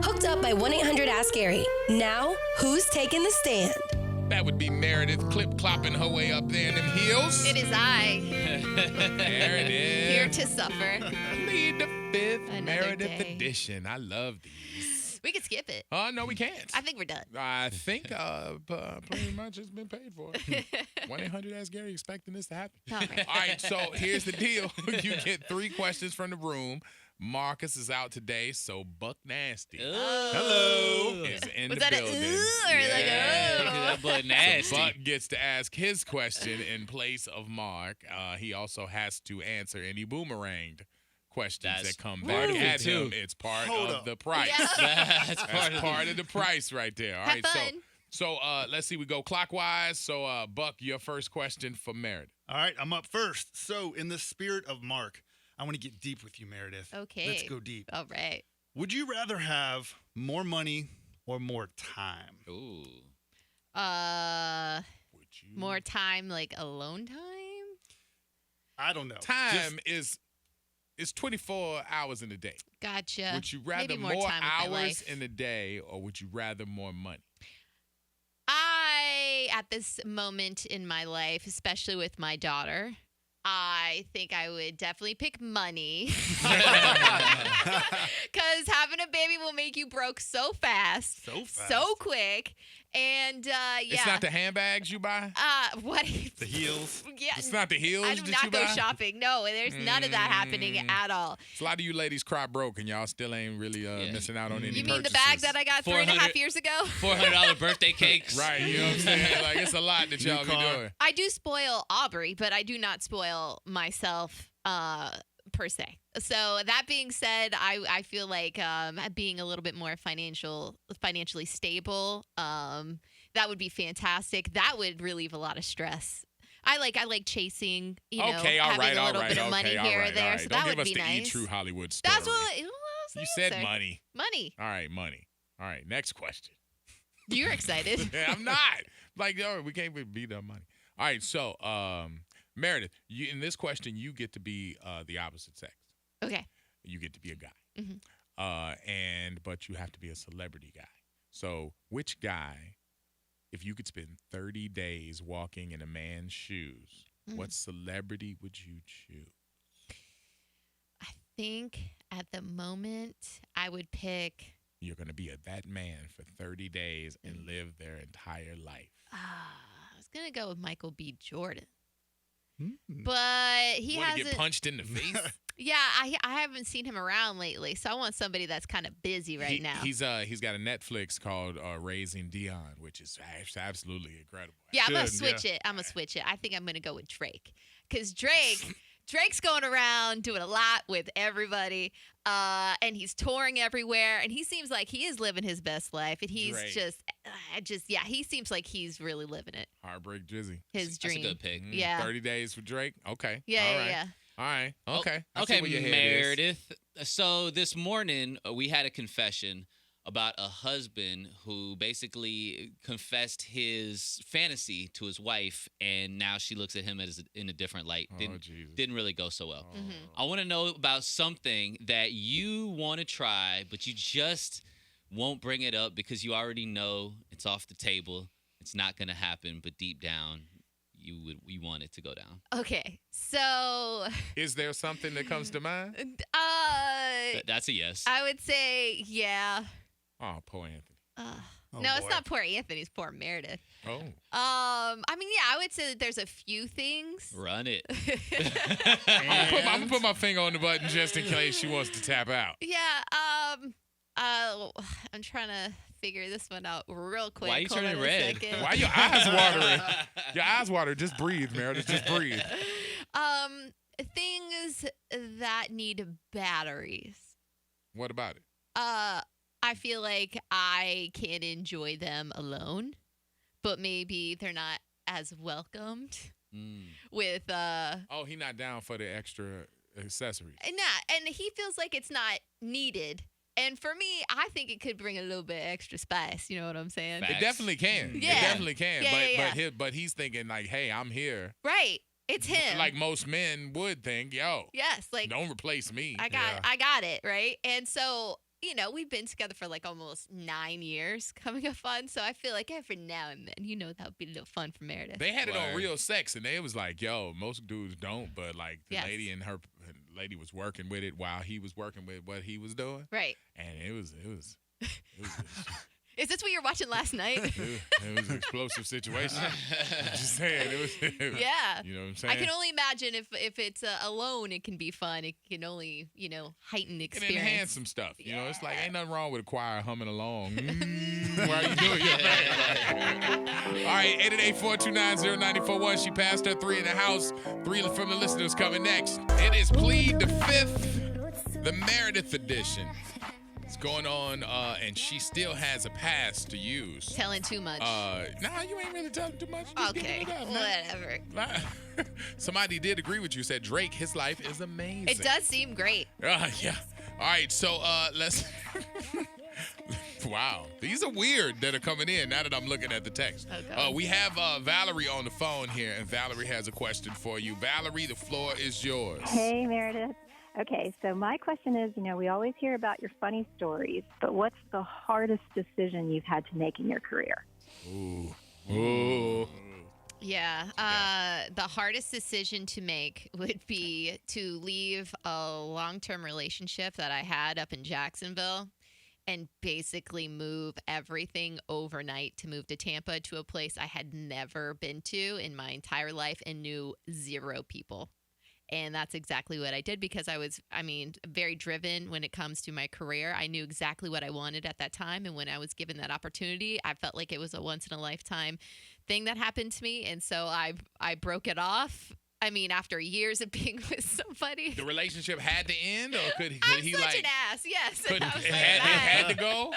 Hooked up by 1-800-ASK-GARY. Now, who's taking the stand? That would be Meredith clip-clopping her way up there in them heels. It is I. There it is. Here to suffer. Plead the Fifth, Another Meredith day. edition. I love these. We could skip it. No, we can't. I think we're done. I think pretty much it's been paid for. 1-800-ASK-GARY expecting this to happen. All right. All right, so here's the deal. You get 3 questions from the room. Marcus is out today, so Buck Nasty Hello. is in Was the that building. a or like a That butt So nasty. Buck gets to ask his question in place of Mark. He also has to answer any boomeranged questions That's that come back part of at it, too. him. It's part Hold of up. the price. Yeah. That's That's part of the price right there. All Have right, fun. so let's see. We go clockwise. So Buck, your first question for Meredith. All right, I'm up first. So, in the spirit of Mark, I want to get deep with you, Meredith. Okay. Let's go deep. All right. Would you rather have more money or more time? Ooh. Would you? More time, like alone time? I don't know. Time is 24 hours in a day. Gotcha. Would you rather Maybe more more time with my hours life. in a day, or would you rather more money? At this moment in my life, especially with my daughter, I think I would definitely pick money. Because having a baby will make you broke so fast. So quick. And, yeah. It's not the handbags you buy? What? The heels. Yeah. It's not the heels I do that not you go buy? shopping. No, there's none of that happening at all. So a lot of you ladies cry broke, and y'all still ain't really missing out on any You mean the purchases. bag that I got 3.5 $400 years ago? $400 birthday cakes. Right, you know what I'm saying? Like, it's a lot that y'all be car. doing. I do spoil Aubrey, but I do not spoil myself per se. So that being said, I feel like being a little bit more financially stable, that would be fantastic. That would relieve a lot of stress. I like chasing, Okay, all having right, a all little right, bit of money okay, here all or right, there. all right. So Don't that give would us be the nice. E-True Hollywood story. That's what You said money. Money. All right, money. All right, next question. You're excited. Yeah, I'm not. Like, we can't beat up money. All right, so, Meredith, in this question, you get to be the opposite sex. Okay. You get to be a guy. Mhm. But you have to be a celebrity guy. So which guy, if you could spend 30 days walking in a man's shoes, what celebrity would you choose? I think at the moment I would pick. You're going to be that man for 30 days and live their entire life. I was gonna go with Michael B. Jordan, Hmm. but he Want to hasn't. get punched in the face? Yeah, I haven't seen him around lately, so I want somebody that's kind of busy right now. He's got a Netflix called Raising Dion, which is absolutely incredible. Yeah, I'm gonna Should, switch it. I'm gonna switch it. I think I'm gonna go with Drake, because Drake's going around doing a lot with everybody, and he's touring everywhere, and he seems like he is living his best life, and he's Drake. he seems like he's really living it. Heartbreak Drizzy. His That's a dream. good pick. Yeah. 30 days for Drake? Okay. Yeah, All yeah, right. yeah. All right. Oh, Okay. I see Okay, where your head is. Meredith. So this morning we had a confession about a husband who basically confessed his fantasy to his wife, and now she looks at him as in a different light. Oh, Jesus. Didn't really go so well. Mhm. I want to know about something that you want to try, but you just won't bring it up because you already know it's off the table. It's not going to happen, but deep down, you want it to go down. Okay, so Is there something that comes to mind? That's a yes. I would say yeah. Oh, poor Anthony. Oh, No, it's boy. not poor Anthony. It's poor Meredith. Oh. I mean, yeah, I would say that there's a few things. Run it. I'm gonna put my finger on the button just in case she wants to tap out. Yeah. I'm trying to figure this one out real quick. Why are you Hold turning on a red? second. Why your eyes watering? Your eyes watering. Just breathe, Meredith. Just breathe. Things that need batteries. What about it? I feel like I can enjoy them alone, but maybe they're not as welcomed with Oh, he not down for the extra accessories. and he feels like it's not needed. And for me, I think it could bring a little bit extra spice. You know what I'm saying? Facts. It definitely can. Yeah. It definitely can. Yeah, But he's thinking like, hey, I'm here. Right. It's him. Like most men would think, yo, yes, like don't replace me. I got it, right? And so, we've been together for like almost 9 years coming up on. So I feel like every now and then, that would be a little fun for Meredith. They had it on Word. Real Sex, and they was like, yo, most dudes don't, but like the Yes. lady was working with it while he was working with what he was doing. Right. And it was Is this what you're watching last night? it was an explosive situation. I'm just saying, it was Yeah. You know what I'm saying? I can only imagine if it's alone, it can be fun. It can only, heighten the It experience. enhance some stuff. It's like ain't nothing wrong with a choir humming along. While you doing your thing. All right, 888-429-0941. She passed her 3 in the house. 3 from the listeners coming next. It is Plead the Fifth, the Meredith edition. It's going on, and she still has a pass to use. Telling too much. Nah, you ain't really telling too much. Just Okay, giving it up, man. whatever. Somebody did agree with you. Said Drake, his life is amazing. It does seem great. Yeah. All right, so let's. Wow, these are weird that are coming in now that I'm looking at the text. Okay. We have Valerie on the phone here, and Valerie has a question for you. Valerie, the floor is yours. Hey, Meredith. Okay, so my question is, we always hear about your funny stories, but what's the hardest decision you've had to make in your career? Ooh. Yeah. The hardest decision to make would be to leave a long-term relationship that I had up in Jacksonville and basically move everything overnight to move to Tampa, to a place I had never been to in my entire life and knew 0 people. And that's exactly what I did, because I was, very driven when it comes to my career. I knew exactly what I wanted at that time. And when I was given that opportunity, I felt like it was a once in a lifetime thing that happened to me. And so I broke it off. After years of being with somebody. The relationship had to end, or could I'm he such like? an ass, yes. Couldn't, I was it like, had "Bye." to go.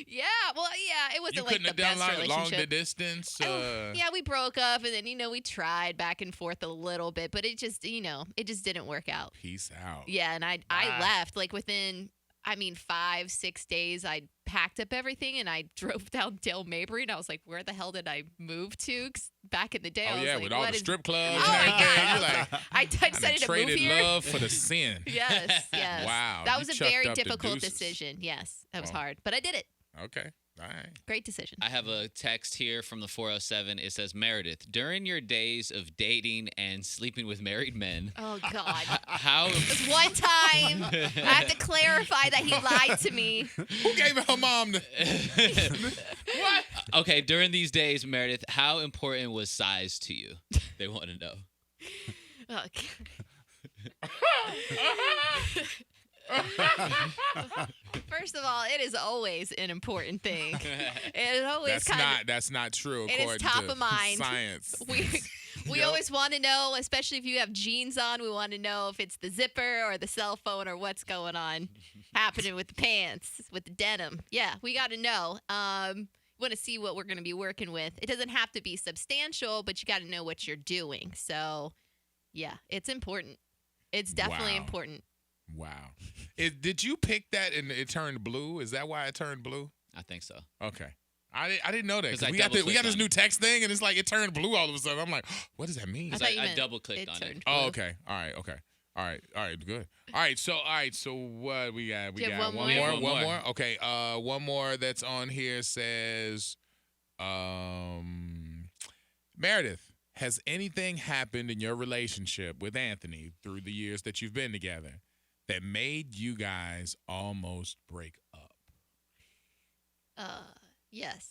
Yeah, well, yeah, it wasn't You like couldn't the have done best long relationship. distance. Yeah, we broke up, and then we tried back and forth a little bit, but it just didn't work out. Peace out. Yeah, and I left like within 5-6 days. I packed up everything and I drove down Dale Mabry, and I was like, where the hell did I move to? 'Cause back in the day, I was like, with all what the is- strip clubs Oh and my everything. God. You're like, I decided to move traded here. love for the sin. Yes. Wow, That you was a chucked very up the difficult deuces. decision. Yes, that was Wow. hard, but I did it. Okay. All right. Great decision. I have a text here from the 407. It says, Meredith, during your days of dating and sleeping with married men, Oh God. how It was one time. I have to clarify that he lied to me. Who gave her mom the? What? Okay, during these days, Meredith, how important was size to you? They want to know. Oh, First of all, it is always an important thing. It is always That's not true. It is According top to of mind. Science. We Yep. always want to know, especially if you have jeans on, we want to know if it's the zipper or the cell phone or what's going on happening with the pants, with the denim. Yeah, we got to know. Want to see what we're going to be working with. It doesn't have to be substantial, but you got to know what you're doing. So, yeah, it's important. It's definitely Wow. important. Wow. Did you pick that and it turned blue? Is that why it turned blue? I think so. Okay. I didn't know that. 'Cause 'Cause I we got this double-clicked new on it. text thing, and it's like it turned blue all of a sudden. I'm like, what does that mean? I Because thought you I meant double-clicked it on turned it. Oh, blue. okay. All right. Okay. All right. Good. All right. So what we got? We Do you got have one one more? more. One One more. more. Okay. One more that's on here says, Meredith, has anything happened in your relationship with Anthony through the years that you've been together that made you guys almost break up? Yes.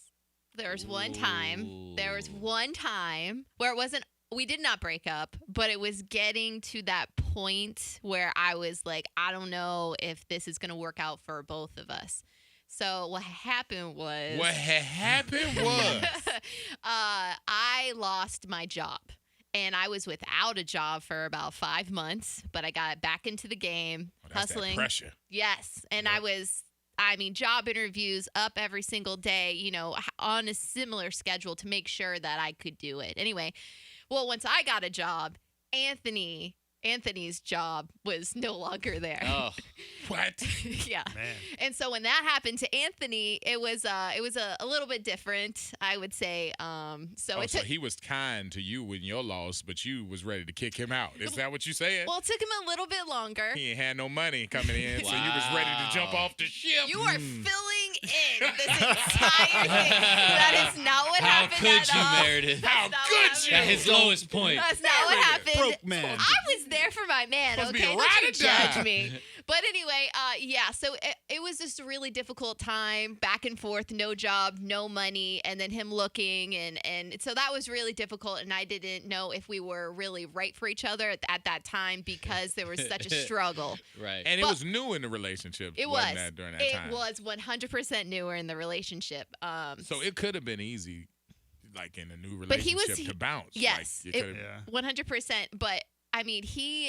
There was one time where we did not break up, but it was getting to that point where I was like, I don't know if this is going to work out for both of us. So what happened was I lost my job. And I was without a job for about 5 months, but I got back into the game, Oh, that's hustling. that pressure. Yes. And Yep. I was, job interviews up every single day, on a similar schedule to make sure that I could do it. Anyway, well, once I got a job, Anthony Anthony's job was no longer there. Oh, What? Yeah. Man. And so when that happened to Anthony, it was a little bit different, I would say. So it So took he was kind to you when your loss, but you was ready to kick him out. Is that what you said? well, it took him a little bit longer. He ain't had no money coming in, so you was ready to jump Wow. off the ship. You are filling in this entire thing. That is not what how happened could at you, all. Meredith? How That's not could what you? At his lowest point. That's not what happened. Broke man. I was there for my man, Supposed to be okay? a Don't ride you or die. judge me. But anyway, yeah, so it was just a really difficult time, back and forth, no job, no money, and then him looking, and so that was really difficult, and I didn't know if we were really right for each other at that time because there was such a struggle. Right. And it But- was new in the relationship. It wasn't was. that during that It time. was 100% newer in the relationship. So it could have been easy, like in a new But he relationship, was- to bounce. yes, Like, it it- could've- Yeah. 100%. But I mean,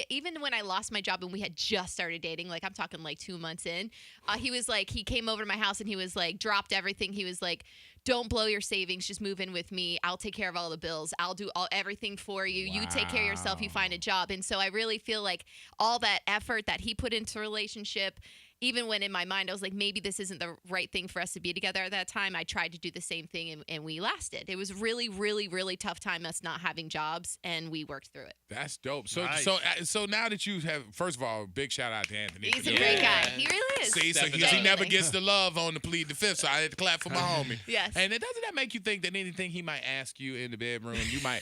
even when I lost my job and we had just started dating, like I'm talking like 2 months in, he came over to my house and he was like, dropped everything. He was like, don't blow your savings. Just move in with me. I'll take care of all the bills. I'll do everything for you. You take care of yourself. You find a job. And so I really feel like all that effort that he put into a relationship, even when in my mind I was like, maybe this isn't the right thing for us to be together at that time, I tried to do the same thing and we lasted. It was really, really, really tough time us not having jobs, and we worked through it. That's dope. So, Nice. so now that you have, first of all, big shout out to Anthony. He's for a doing great that. guy. He really is. See, so he Definitely. never gets the love on the Plead the Fifth, so I had to clap for my homie. Yes. And doesn't that make you think that anything he might ask you in the bedroom, you might?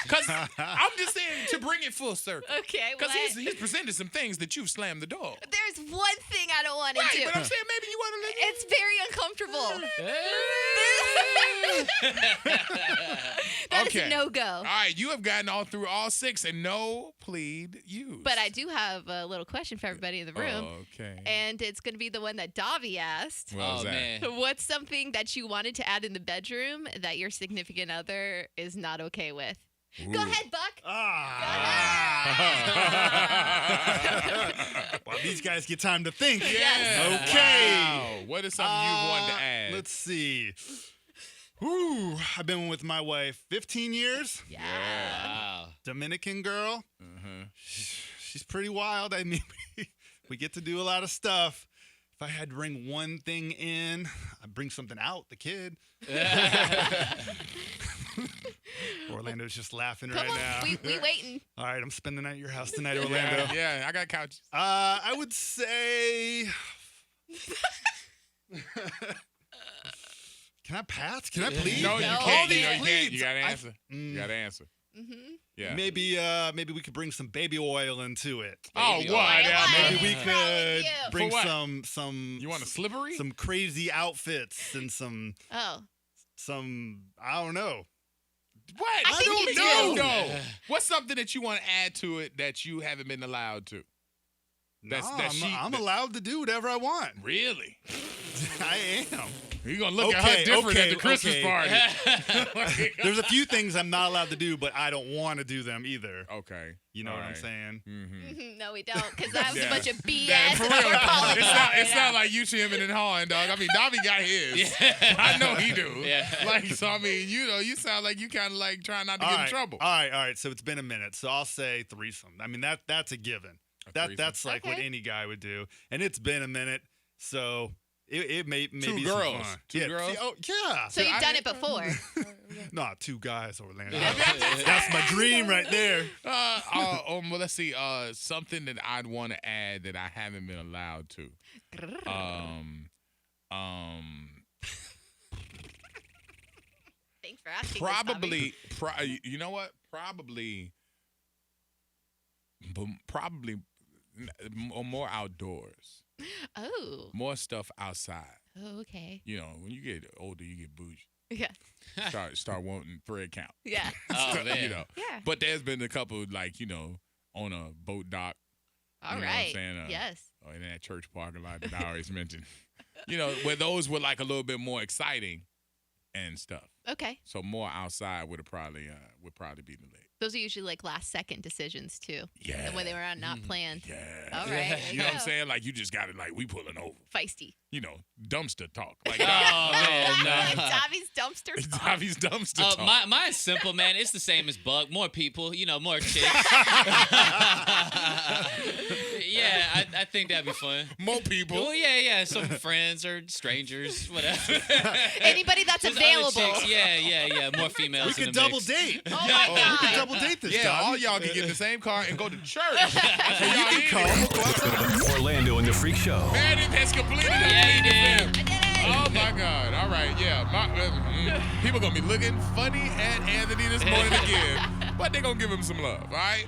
Because I'm just saying to bring it full circle. Okay, Because well, he's presented some things that you've slammed the door. there's one thing I don't want to Right, do. but I'm saying maybe you want to let It's very uncomfortable. That is Okay. a no-go. All right, you have gotten all through all 6 and no plead used. But I do have a little question for everybody in the room. Okay. And it's going to be the one that Davi asked. What was Oh, that? man. What's something that you wanted to add in the bedroom that your significant other is not okay with? Go Ooh. ahead, Buck. Well, these guys get time to think. Yeah. Okay. Wow. What is something you wanted to add? Let's see. Ooh, I've been with my wife 15 years. Yeah. Wow. Dominican girl. Uh-huh. She's pretty wild. I mean, we get to do a lot of stuff. If I had to bring one thing in, I'd bring something out, the kid. Orlando's just laughing Come right on, now. we waiting. All right, I'm spending the night at your house tonight, Orlando. Yeah, I got couches. I would say. Can I pass? Can I plead? No, you No. can't. All these You can't. pleads. You got to I- answer. You got to answer. Mm-hmm. Yeah. Maybe we could bring some baby oil into it. Oh, Baby what? oil. Yeah, What? Maybe we What's wrong with could you? bring For what? some. You want a slippery? some crazy outfits and some Oh. I don't know. What? I think don't you know. do. No. What's something that you want to add to it that you haven't been allowed to? I'm allowed to do whatever I want. Really? I am. You're going to look at her different at the Christmas okay. party. There's a few things I'm not allowed to do, but I don't want to do them either. Okay. You know All what I'm right. saying? Mm-hmm. No, we don't, because that was Yeah. a bunch of BS. Yeah, for real. that we're calling It's out not, right it's now. not like you shimming and hawing, dog. I mean, Dobby got his. Yeah. I know he do. Yeah. Like, so I mean, you sound like you kind of like trying not to get in trouble. All right. So it's been a minute. So I'll say threesome. I mean that's a given. threesome. That's like what Okay. any guy would do. And it's been a minute, so it may be Two some girls. fun. Two yeah, girls? Oh yeah. So you've done it before. No, 2 guys, Orlando. Yeah. That's my dream right there. Well, let's see. Something that I'd want to add that I haven't been allowed to. Thanks for asking. this, Bobby. Probably, you know what? Probably more outdoors. Oh. More stuff outside. Oh, okay. You know, when you get older, you get bougie. Yeah. Start wanting thread count. Yeah. Oh, You man. know. Yeah. But there's been a couple, like, you know, on a boat dock. All You know what I'm right. saying? Yes. Or in that church parking lot that I always mentioned. You know, where those were like a little bit more exciting and stuff. Okay. So more outside would probably be the lick. Those are usually like last second decisions too. Yeah. And when they were not planned. Yeah. All right. there You know what I'm saying? Like you just got it. Like we pulling over. Feisty. You know, dumpster talk. Like Oh man, no. Dobby's dumpster talk. Dobby's dumpster talk. Mine's simple, man. It's the same as Buck. More people, more chicks. Yeah, I think that'd be fun. More people. Well, yeah. Some friends or strangers, whatever. Anybody that's Just other available. chicks. Yeah. More females. We in could the double mix. date. Oh my We God. could double date this Yeah, time. all y'all can get in the same car and go to church. So You y'all can need come. it. We'll go outside. Orlando and the Freak Show. Meredith has completed it. Yeah, he did. I did it. Oh my God! All right, people gonna be looking funny at Anthony this morning again, but they gonna give him some love. All right.